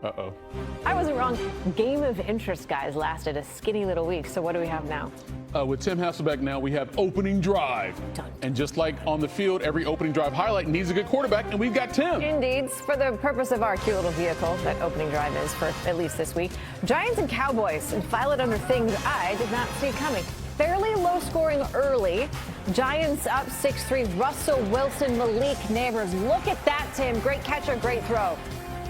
Uh-oh. I wasn't wrong. Game of interest, guys, lasted a skinny little week. So what do we have now? With Tim Hasselbeck now, we have opening drive. Dun. And just like on the field, every opening drive highlight needs a good quarterback, and we've got Tim. Indeed. For the purpose of our cute little vehicle that opening drive is for at least this week, Giants and Cowboys file it under things I did not see coming. Fairly low scoring early. Giants up 6-3. Russell Wilson, Malik Neighbors. Look at that, Tim. Great catcher, great throw.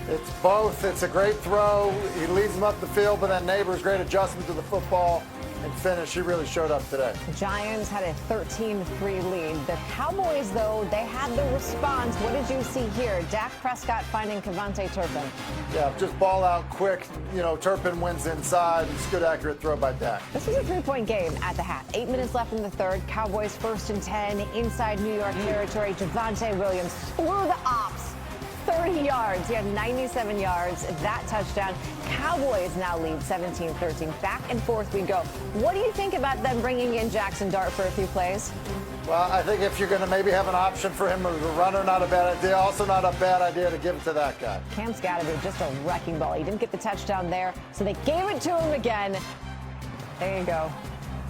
It's both. It's a great throw. He leads them up the field, but then Neighbors, great adjustment to the football and finish. He really showed up today. Giants had a 13-3 lead. The Cowboys, though, they had the response. What did you see here? Dak Prescott finding Kevontae Turpin. Yeah, just ball out quick. You know, Turpin wins inside. It's a good, accurate throw by Dak. This was a 3-point game at the half. 8 minutes left in the third. Cowboys 1st and 10 inside New York territory. Javonte Williams threw the ops. 30 yards. He had 97 yards. That touchdown. Cowboys now lead 17-13. Back and forth we go. What do you think about them bringing in Jackson Dart for a few plays? Well, I think if you're going to maybe have an option for him as a runner, not a bad idea. Also not a bad idea to give it to that guy. Cam's got to be just a wrecking ball. He didn't get the touchdown there, so they gave it to him again. There you go.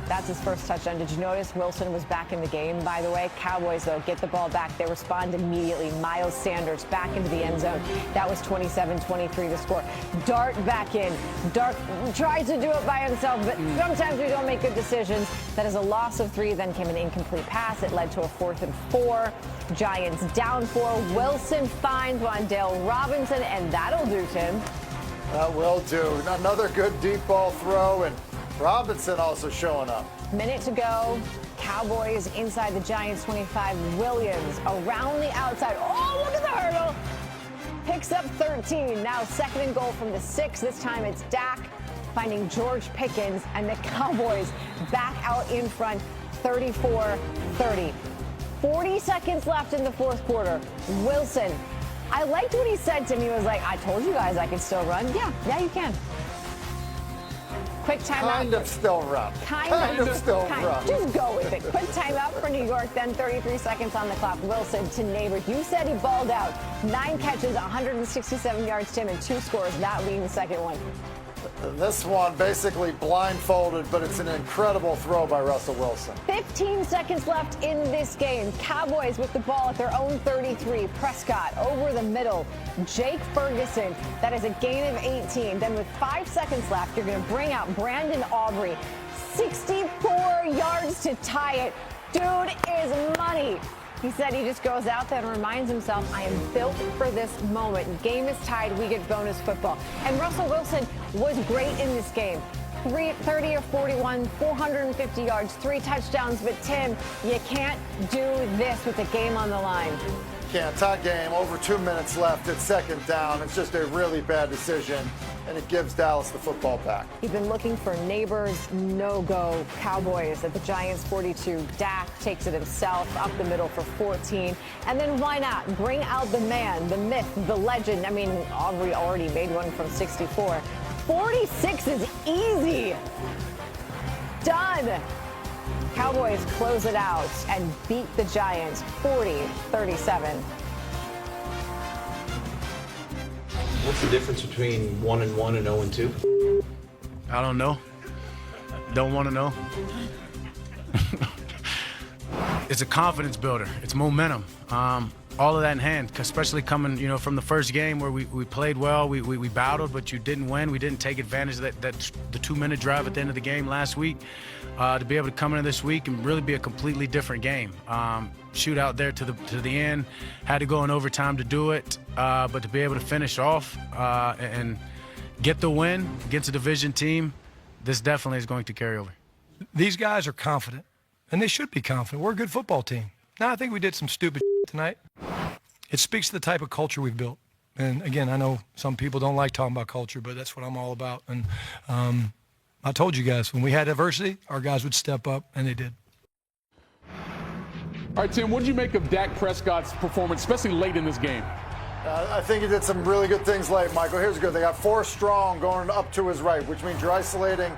That's his first touchdown. Did you notice Wilson was back in the game, by the way? Cowboys, though, get the ball back. They respond immediately. Miles Sanders back into the end zone. That was 27-23 to score. Dart back in. Dart tries to do it by himself, but sometimes we don't make good decisions. That is a loss of 3. Then came an incomplete pass. It led to a 4th and 4. Giants down 4. Wilson finds Wan'Dale Robinson, and that'll do, Tim. That will do. Another good deep ball throw, and Robinson also showing up. Minute to go. Cowboys inside the Giants 25. Williams around the outside. Oh, look at the hurdle. Picks up 13. Now 2nd and goal from the 6. This time it's Dak finding George Pickens, and the Cowboys back out in front 34-30. 40 seconds left in the 4th quarter. Wilson, I liked what he said to me. He was like, I told you guys I could still run. Yeah, you can. Quick timeout. Kind of still run. Kind of still run. Just go with it. Quick timeout for New York, then 33 seconds on the clock. Wilson to Neighbors. You said he balled out. 9 catches, 167 yards, Tim, and 2 scores. That being the second one. This one basically blindfolded, but it's an incredible throw by Russell Wilson. 15 seconds left in this game. Cowboys with the ball at their own 33. Prescott over the middle. Jake Ferguson. That is a gain of 18. Then with 5 seconds left, you're going to bring out Brandon Aubrey. 64 yards to tie it. Dude is money. He said he just goes out there and reminds himself, I am built for this moment. Game is tied. We get bonus football. And Russell Wilson was great in this game. 30 of 41, 450 yards, 3 touchdowns. But, Tim, you can't do this with the game on the line. Can't. Tie game. Over 2 minutes left. It's 2nd down. It's just a really bad decision, and it gives Dallas the football back. You've been looking for Neighbors, no-go. Cowboys at the Giants 42. Dak takes it himself up the middle for 14. And then why not? Bring out the man, the myth, the legend. I mean, Aubrey already made one from 64. 46 is easy. Done. Cowboys close it out and beat the Giants 40-37. What's the difference between 1-1 and 0-2? I don't know. Don't want to know. It's a confidence builder. It's momentum. All of that in hand, especially coming, from the first game where we played well, we battled, but you didn't win. We didn't take advantage of the 2-minute drive at the end of the game last week. To be able to come into this week and really be a completely different game. Shoot out there to the end, had to go in overtime to do it, but to be able to finish off and get the win against a division team, this definitely is going to carry over. These guys are confident, and they should be confident. We're a good football team. Now, I think we did some stupid tonight. It speaks to the type of culture we've built. And, again, I know some people don't like talking about culture, but that's what I'm all about. And I told you guys, when we had adversity, our guys would step up, and they did. All right, Tim, what did you make of Dak Prescott's performance, especially late in this game? I think he did some really good things late, Michael. Here's good. They got 4 strong going up to his right, which means you're isolating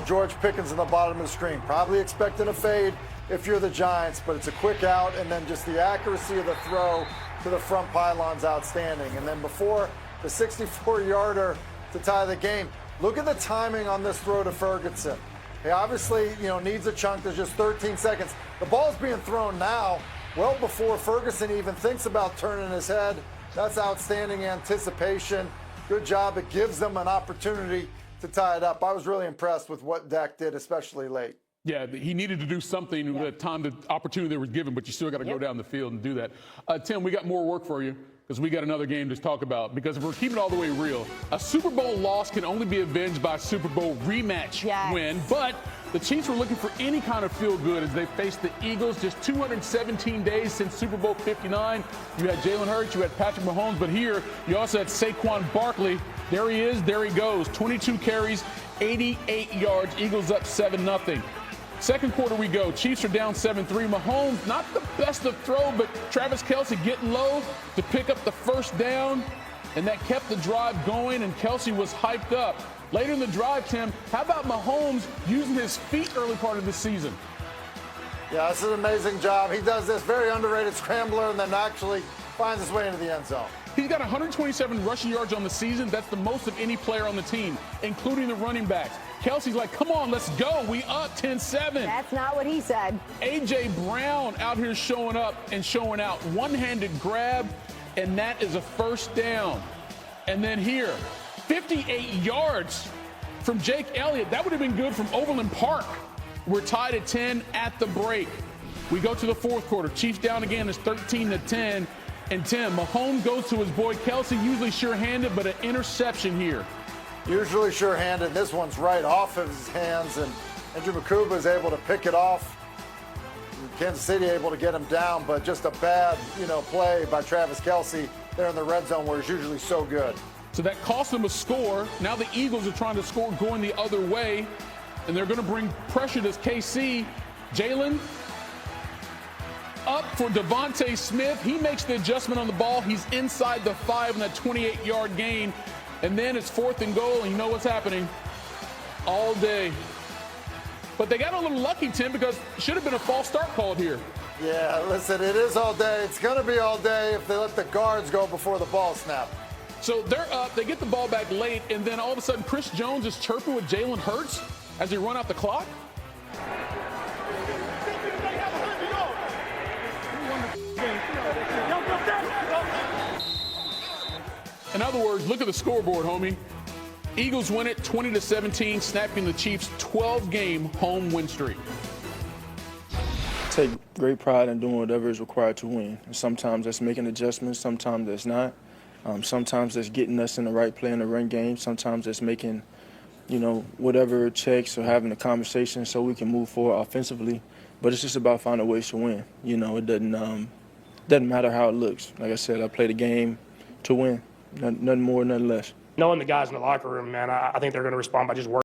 George Pickens in the bottom of the screen. Probably expecting a fade if you're the Giants, but it's a quick out, and then just the accuracy of the throw to the front pylon's outstanding. And then before the 64-yarder to tie the game. Look at the timing on this throw to Ferguson. He obviously, needs a chunk. There's just 13 seconds. The ball's being thrown now, well before Ferguson even thinks about turning his head. That's outstanding anticipation. Good job. It gives them an opportunity to tie it up. I was really impressed with what Dak did, especially late. Yeah, he needed to do something with the time, the opportunity they were given, but you still got to go down the field and do that. Tim, we got more work for you because we got another game to talk about. Because if we're keeping it all the way real, a Super Bowl loss can only be avenged by a Super Bowl rematch win. But the Chiefs were looking for any kind of feel good as they faced the Eagles just 217 days since Super Bowl 59. You had Jalen Hurts, you had Patrick Mahomes, but here you also had Saquon Barkley. There he is, there he goes. 22 carries, 88 yards. Eagles up 7-0. Second quarter we go. Chiefs are down 7-3. Mahomes, not the best of throw, but Travis Kelce getting low to pick up the first down, and that kept the drive going, and Kelce was hyped up. Later in the drive, Tim, how about Mahomes using his feet early part of the season? Yeah, it's an amazing job. He does this very underrated scrambler and then actually finds his way into the end zone. He's got 127 rushing yards on the season. That's the most of any player on the team, including the running backs. Kelce's like, come on, let's go. We up 10-7. That's not what he said. A.J. Brown out here showing up and showing out. One-handed grab, and that is a first down. And then here, 58 yards from Jake Elliott. That would have been good from Overland Park. We're tied at 10 at the break. We go to the fourth quarter. Chiefs down again. It's 13-10. And Tim, Mahomes goes to his boy Kelce, usually sure-handed, but an interception here. Usually sure-handed. This one's right off of his hands, and Andrew Makuba is able to pick it off. Kansas City able to get him down, but just a bad, play by Travis Kelce there in the red zone where he's usually so good. So that cost them a score. Now the Eagles are trying to score going the other way, and they're going to bring pressure to KC. Jalen up for Devontae Smith. He makes the adjustment on the ball. He's inside the 5 in that 28-yard gain. And then it's 4th and goal, and you know what's happening all day. But they got a little lucky, Tim, because it should have been a false start called here. Yeah, listen, it is all day. It's going to be all day if they let the guards go before the ball snap. So they're up. They get the ball back late, and then all of a sudden Chris Jones is chirping with Jalen Hurts as they run out the clock. In other words, look at the scoreboard, homie. Eagles win it 20-17, snapping the Chiefs' 12-game home win streak. Take great pride in doing whatever is required to win. And sometimes that's making adjustments, sometimes that's not. Sometimes that's getting us in the right play in the run game. Sometimes that's making, whatever checks or having a conversation so we can move forward offensively. But it's just about finding ways to win. It doesn't matter how it looks. Like I said, I play the game to win. Nothing more, nothing less. Knowing the guys in the locker room, man, I think they're going to respond by just working.